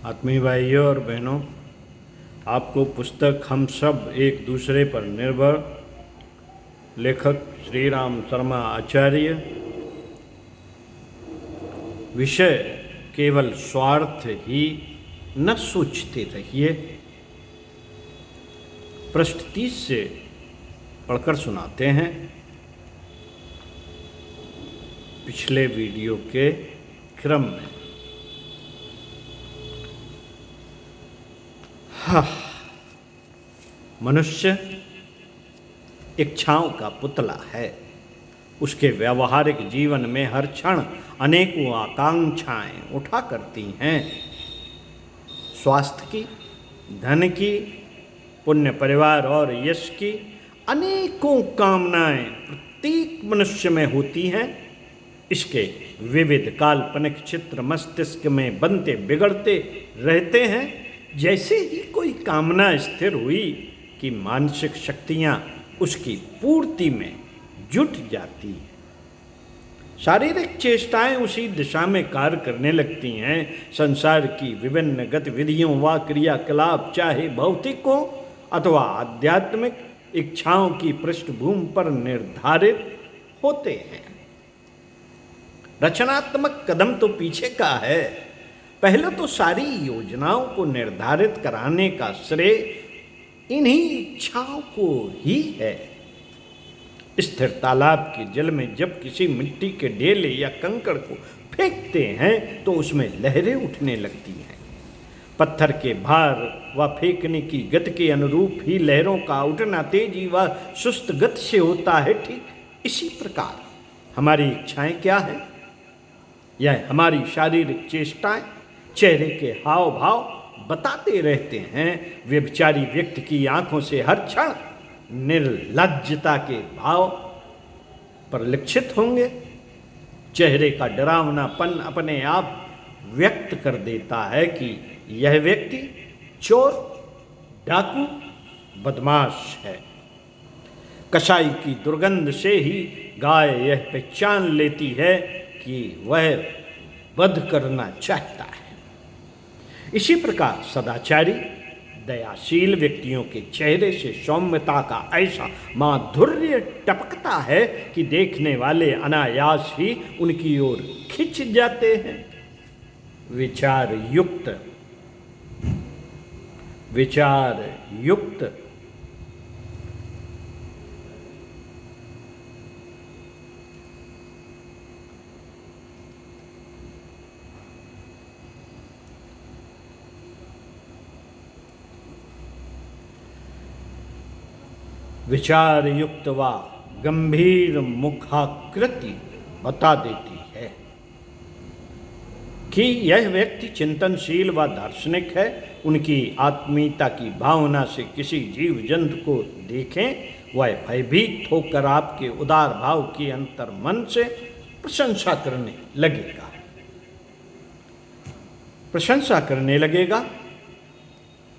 आत्मीय भाइयों और बहनों, आपको पुस्तक हम सब एक दूसरे पर निर्भर, लेखक श्री राम शर्मा आचार्य, विषय केवल स्वार्थ ही न सोचते रहिए, पृष्ठ 30 से पढ़कर सुनाते हैं। पिछले वीडियो के क्रम में मनुष्य इच्छाओं का पुतला है। उसके व्यावहारिक जीवन में हर क्षण अनेकों आकांक्षाएं उठा करती हैं। स्वास्थ्य की, धन की, पुण्य, परिवार और यश की अनेकों कामनाएं प्रत्येक मनुष्य में होती हैं। इसके विविध काल्पनिक चित्र मस्तिष्क में बनते बिगड़ते रहते हैं। जैसे ही कोई कामना स्थिर हुई कि मानसिक शक्तियां उसकी पूर्ति में जुट जाती हैं। शारीरिक चेष्टाएं उसी दिशा में कार्य करने लगती हैं। संसार की विभिन्न गतिविधियों व क्रियाकलाप चाहे भौतिक हो अथवा आध्यात्मिक इच्छाओं की पृष्ठभूमि पर निर्धारित होते हैं। रचनात्मक कदम तो पीछे का है। पहले तो सारी योजनाओं को निर्धारित कराने का श्रेय इन्हीं इच्छाओं को ही है। स्थिर तालाब के जल में जब किसी मिट्टी के ढेले या कंकड़ को फेंकते हैं तो उसमें लहरें उठने लगती हैं। पत्थर के भार व फेंकने की गति के अनुरूप ही लहरों का उठना तेजी व सुस्त गति से होता है। ठीक इसी प्रकार हमारी इच्छाएं क्या हैं? यह हमारी शारीरिक चेष्टाएं चेहरे के हाव भाव बताते रहते हैं। व्यभिचारी व्यक्ति की आंखों से हर क्षण निर्लज्जता के भाव परिलक्षित होंगे। चेहरे का डरावनापन अपने आप व्यक्त कर देता है कि यह व्यक्ति चोर, डाकू, बदमाश है। कसाई की दुर्गंध से ही गाय यह पहचान लेती है कि वह वध करना चाहता है। इसी प्रकार सदाचारी, दयाशील व्यक्तियों के चेहरे से सौम्यता का ऐसा माधुर्य टपकता है कि देखने वाले अनायास ही उनकी ओर खिंच जाते हैं। विचार युक्त विचार युक्त व गंभीर मुखाकृति बता देती है कि यह व्यक्ति चिंतनशील व दार्शनिक है। उनकी आत्मीयता की भावना से किसी जीव जंतु को देखें, वह भयभीत होकर आपके उदार भाव की अंतर मन से प्रशंसा करने लगेगा।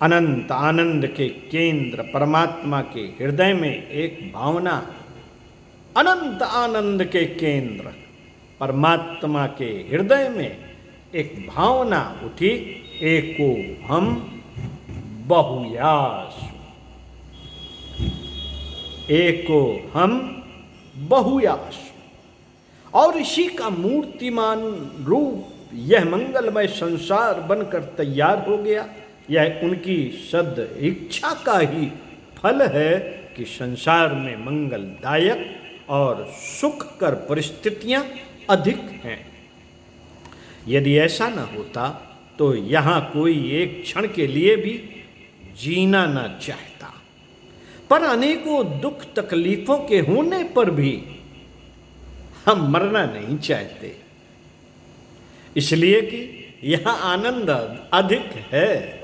अनंत आनंद के केंद्र परमात्मा के हृदय में एक भावना, अनंत आनंद के केंद्र परमात्मा के हृदय में एक भावना उठी, एको हम बहुयास, एको हम बहुयास। और इसी का मूर्तिमान रूप यह मंगलमय संसार बनकर तैयार हो गया। यह उनकी सद इच्छा का ही फल है कि संसार में मंगलदायक और सुखकर परिस्थितियां अधिक हैं। यदि ऐसा न होता तो यहाँ कोई एक क्षण के लिए भी जीना न चाहता। पर अनेकों दुख तकलीफों के होने पर भी हम मरना नहीं चाहते, इसलिए कि यहाँ आनंद अधिक है।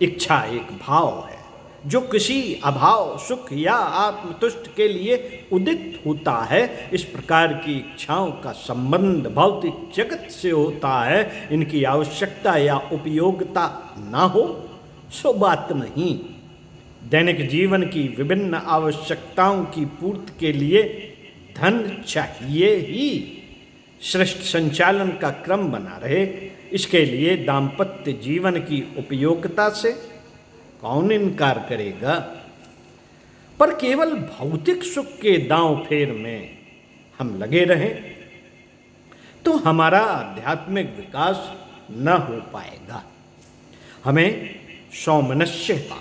इच्छा एक भाव है जो किसी अभाव, सुख या आत्मतुष्ट के लिए उदित होता है। इस प्रकार की इच्छाओं का संबंध भौतिक जगत से होता है। इनकी आवश्यकता या उपयोगिता ना हो सो बात नहीं। दैनिक जीवन की विभिन्न आवश्यकताओं की पूर्ति के लिए धन चाहिए ही। श्रेष्ठ संचालन का क्रम बना रहे, इसके लिए दाम्पत्य जीवन की उपयोगिता से कौन इनकार करेगा? पर केवल भौतिक सुख के दांव फेर में हम लगे रहें तो हमारा आध्यात्मिक विकास न हो पाएगा। हमें सौमनस्यता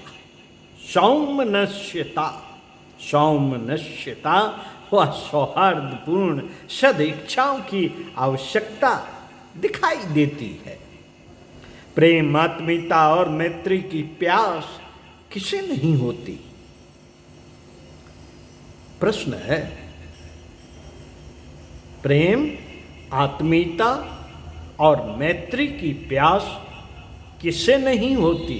व सौहार्दपूर्ण सदिच्छाओं की आवश्यकता दिखाई देती है। प्रेम, आत्मीयता और मैत्री की प्यास किसे नहीं होती? प्रश्न है, प्रेम, आत्मीयता और मैत्री की प्यास किसे नहीं होती?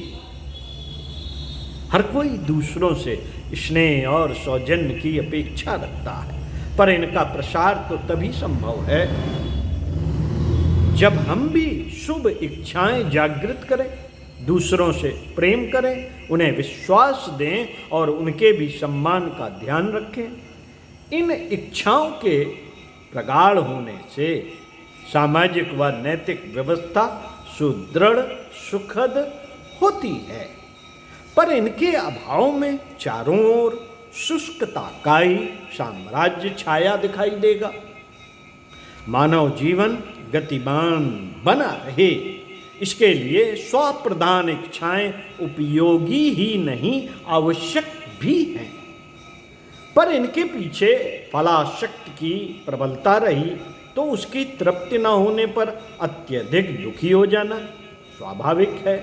हर कोई दूसरों से स्नेह और सौजन्य की अपेक्षा रखता है, पर इनका प्रसार तो तभी संभव है जब हम भी शुभ इच्छाएं जागृत करें, दूसरों से प्रेम करें, उन्हें विश्वास दें और उनके भी सम्मान का ध्यान रखें। इन इच्छाओं के प्रगाढ़ होने से सामाजिक व नैतिक व्यवस्था सुदृढ़, सुखद होती है, पर इनके अभाव में चारों ओर शुष्कता का ही साम्राज्य छाया दिखाई देगा। मानव जीवन गतिमान बना रहे, इसके लिए स्वप्रधान इच्छाएं उपयोगी ही नहीं आवश्यक भी हैं, पर इनके पीछे फलाशक्ति की प्रबलता रही तो उसकी तृप्ति न होने पर अत्यधिक दुखी हो जाना स्वाभाविक है।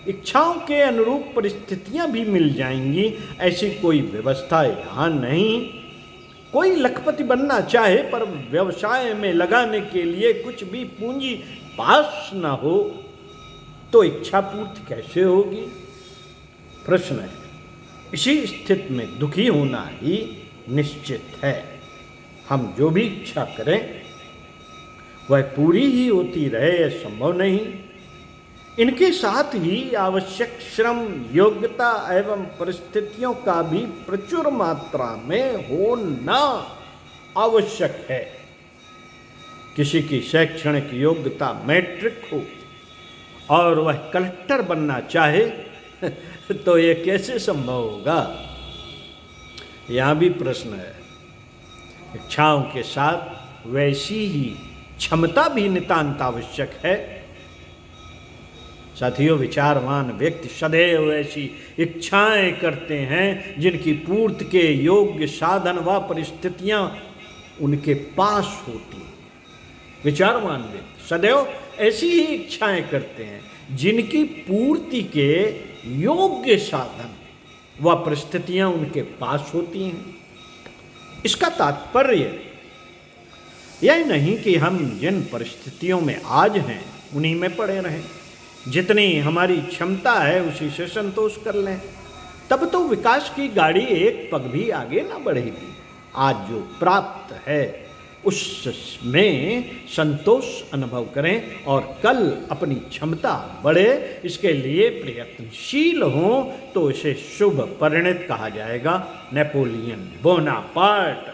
इच्छाओं के अनुरूप परिस्थितियां भी मिल जाएंगी, ऐसी कोई व्यवस्था यहाँ नहीं। कोई लखपति बनना चाहे पर व्यवसाय में लगाने के लिए कुछ भी पूंजी पास न हो तो इच्छा पूर्ति कैसे होगी? प्रश्न है। इसी स्थिति में दुखी होना ही निश्चित है। हम जो भी इच्छा करें वह पूरी ही होती रहे, यह संभव नहीं। इनके साथ ही आवश्यक श्रम, योग्यता एवं परिस्थितियों का भी प्रचुर मात्रा में होना आवश्यक है। किसी की शैक्षणिक योग्यता मैट्रिक हो और वह कलेक्टर बनना चाहे तो यह कैसे संभव होगा? यहाँ भी प्रश्न है। इच्छाओं के साथ वैसी ही क्षमता भी नितांत आवश्यक है। साथियों, विचारवान व्यक्ति सदैव ऐसी इच्छाएं करते हैं जिनकी पूर्ति के योग्य साधन व परिस्थितियां उनके पास होती हैं। विचारवान व्यक्ति सदैव ऐसी ही इच्छाएं करते हैं जिनकी पूर्ति के योग्य साधन व परिस्थितियां उनके पास होती हैं। इसका तात्पर्य यह नहीं कि हम जिन परिस्थितियों में आज हैं उन्हीं में पड़े रहें, जितनी हमारी क्षमता है उसी से संतोष कर लें, तब तो विकास की गाड़ी एक पग भी आगे ना बढ़ेगी। आज जो प्राप्त है उसमें संतोष अनुभव करें और कल अपनी क्षमता बढ़े, इसके लिए प्रयत्नशील हों तो इसे शुभ परिणत कहा जाएगा। नेपोलियन बोनापार्ट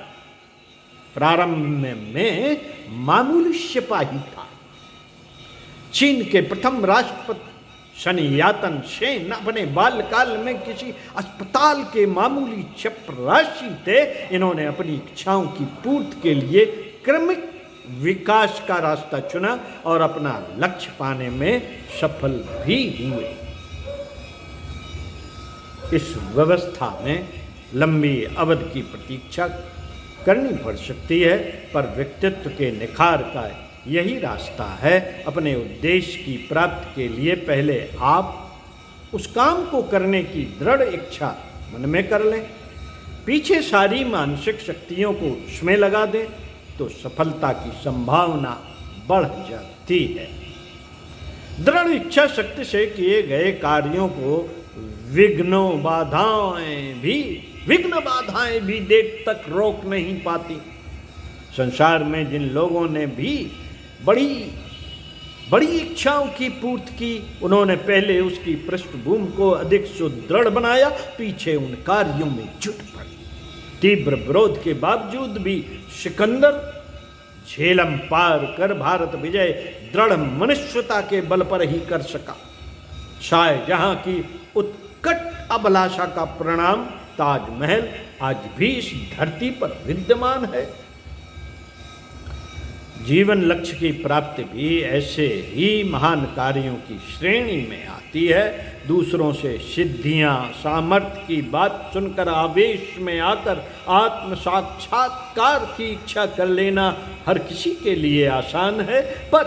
प्रारंभ में मामूली सिपाही था। चीन के प्रथम राष्ट्रपति शन यातन सेन अपने बाल्यकाल में किसी अस्पताल के मामूली चपरासी थे। इन्होंने अपनी इच्छाओं की पूर्ति के लिए क्रमिक विकास का रास्ता चुना और अपना लक्ष्य पाने में सफल भी हुए। इस व्यवस्था में लंबी अवधि की प्रतीक्षा करनी पड़ सकती है, पर व्यक्तित्व के निखार का यही रास्ता है। अपने उद्देश्य की प्राप्ति के लिए पहले आप उस काम को करने की दृढ़ इच्छा मन में कर लें, पीछे सारी मानसिक शक्तियों को उसमें लगा दें तो सफलता की संभावना बढ़ जाती है। दृढ़ इच्छा शक्ति से किए गए कार्यों को विघ्न बाधाएं भी देर तक रोक नहीं पाती। संसार में जिन लोगों ने भी बड़ी इच्छाओं की पूर्ति की, उन्होंने पहले उसकी पृष्ठभूमि को अधिक सुदृढ़ बनाया, पीछे उन कार्यों में जुट पड़े। तीव्र विरोध के बावजूद भी सिकंदर झेलम पार कर भारत विजय दृढ़ मनुष्यता के बल पर ही कर सका। शाहजहां की उत्कट अभिलाषा का परिणाम ताजमहल आज भी इस धरती पर विद्यमान है। जीवन लक्ष्य की प्राप्ति भी ऐसे ही महान कार्यों की श्रेणी में आती है। दूसरों से सिद्धियां, सामर्थ्य की बात सुनकर आवेश में आकर आत्म साक्षात्कार की इच्छा कर लेना हर किसी के लिए आसान है, पर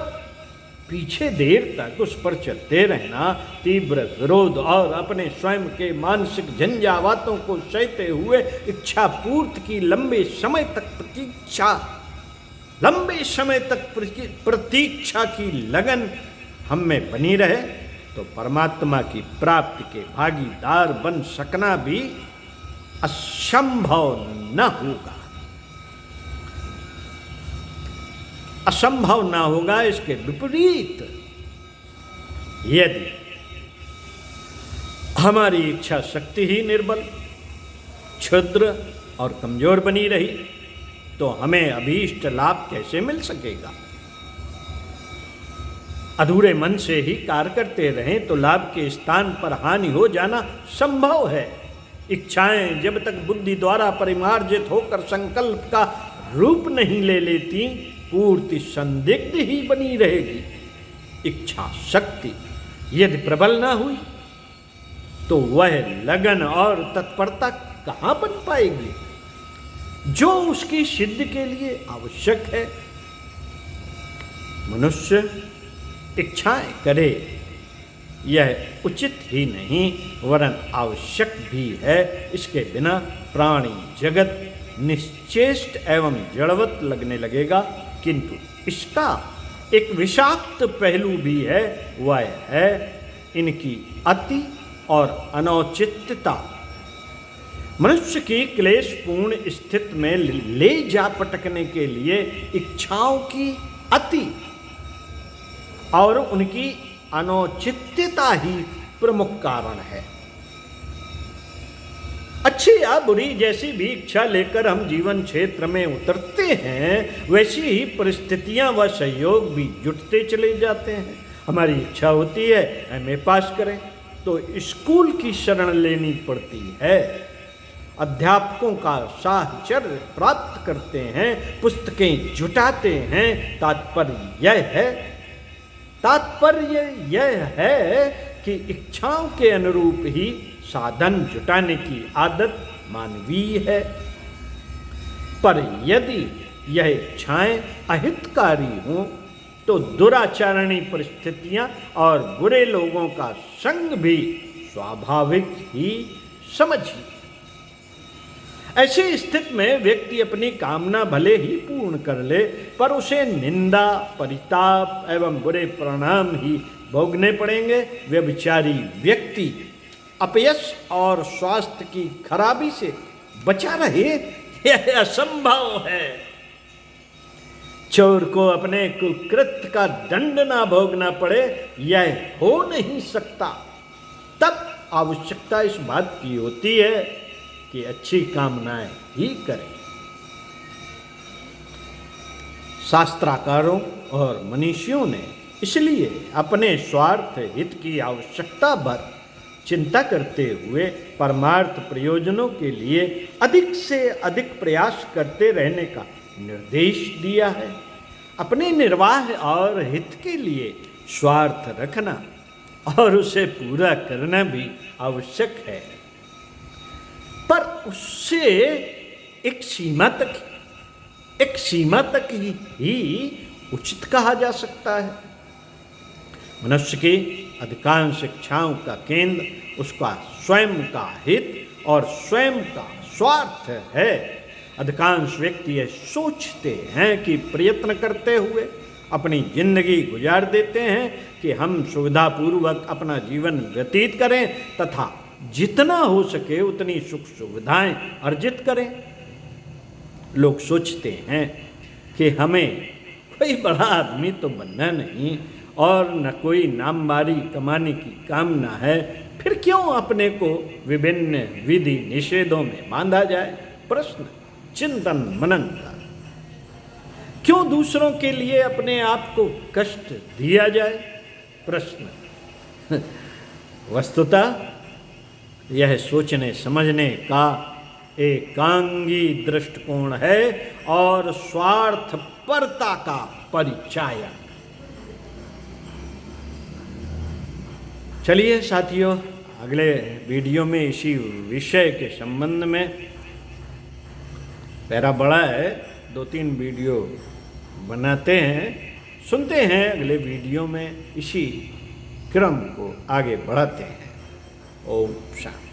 पीछे देर तक उस पर चलते रहना, तीव्र विरोध और अपने स्वयं के मानसिक झंझावातों को सहते हुए इच्छा पूर्ति की लंबे समय तक प्रतीक्षा की लगन हम में बनी रहे तो परमात्मा की प्राप्ति के भागीदार बन सकना भी असंभव न होगा। इसके विपरीत यदि हमारी इच्छा शक्ति ही निर्बल, क्षुद्र और कमजोर बनी रही तो हमें अभीष्ट लाभ कैसे मिल सकेगा। अधूरे मन से ही कार्य करते रहें तो लाभ के स्थान पर हानि हो जाना संभव है। इच्छाएं जब तक बुद्धि द्वारा परिमार्जित होकर संकल्प का रूप नहीं ले लेती, पूर्ति संदिग्ध ही बनी रहेगी। इच्छा शक्ति यदि प्रबल ना हुई तो वह लगन और तत्परता कहां बन पाएगी जो उसकी सिद्धि के लिए आवश्यक है। मनुष्य इच्छाएं करे यह उचित ही नहीं वरन आवश्यक भी है। इसके बिना प्राणी जगत निश्चेष्ट एवं जड़वत लगने लगेगा। किंतु इसका एक विषाक्त पहलू भी है, वह है इनकी अति और अनौचित्यता। मनुष्य की क्लेशपूर्ण स्थिति में ले जा पटकने के लिए इच्छाओं की अति और उनकी अनौचित्यता ही प्रमुख कारण है। अच्छी या बुरी जैसी भी इच्छा लेकर हम जीवन क्षेत्र में उतरते हैं, वैसी ही परिस्थितियां व सहयोग भी जुटते चले जाते हैं। हमारी इच्छा होती है एमए पास करें तो स्कूल की शरण लेनी पड़ती है, अध्यापकों का साहचर्य प्राप्त करते हैं, पुस्तकें जुटाते हैं। तात्पर्य यह है कि इच्छाओं के अनुरूप ही साधन जुटाने की आदत मानवीय है। पर यदि यह इच्छाएं अहितकारी हों तो दुराचारणी परिस्थितियां और बुरे लोगों का संग भी स्वाभाविक ही समझिए। ऐसी स्थिति में व्यक्ति अपनी कामना भले ही पूर्ण कर ले, पर उसे निंदा, परिताप एवं बुरे परिणाम ही भोगने पड़ेंगे। व्यभिचारी व्यक्ति अपयश और स्वास्थ्य की खराबी से बचा रहे यह असंभव है। चोर को अपने कुकृत्य का दंड ना भोगना पड़े यह हो नहीं सकता। तब आवश्यकता इस बात की होती है कि अच्छी कामनाएं ही करें। शास्त्राकारों और मनीषियों ने इसलिए अपने स्वार्थ हित की आवश्यकता भर चिंता करते हुए परमार्थ प्रयोजनों के लिए अधिक से अधिक प्रयास करते रहने का निर्देश दिया है। अपने निर्वाह और हित के लिए स्वार्थ रखना और उसे पूरा करना भी आवश्यक है, पर उससे एक सीमा तक ही उचित कहा जा सकता है। मनुष्य की अधिकांश इच्छाओं का केंद्र उसका स्वयं का हित और स्वयं का स्वार्थ है। अधिकांश व्यक्ति ये सोचते हैं कि प्रयत्न करते हुए अपनी जिंदगी गुजार देते हैं कि हम सुविधापूर्वक अपना जीवन व्यतीत करें तथा जितना हो सके उतनी सुख सुविधाएं अर्जित करें। लोग सोचते हैं कि हमें कोई बड़ा आदमी तो बनना नहीं और न कोई नामबारी कमाने की कामना है, फिर क्यों अपने को विभिन्न विधि निषेधों में बांधा जाए। प्रश्न चिंतन मनन का, क्यों क्यों दूसरों के लिए अपने आप को कष्ट दिया जाए? प्रश्न। वस्तुतः यह सोचने समझने का एकांगी दृष्टिकोण है और स्वार्थपरता का परिचायक। चलिए साथियों, अगले वीडियो में इसी विषय के संबंध में, पैरा बड़ा है, 2-3 वीडियो बनाते हैं, सुनते हैं अगले वीडियो में, इसी क्रम को आगे बढ़ाते हैं। ओम शांति।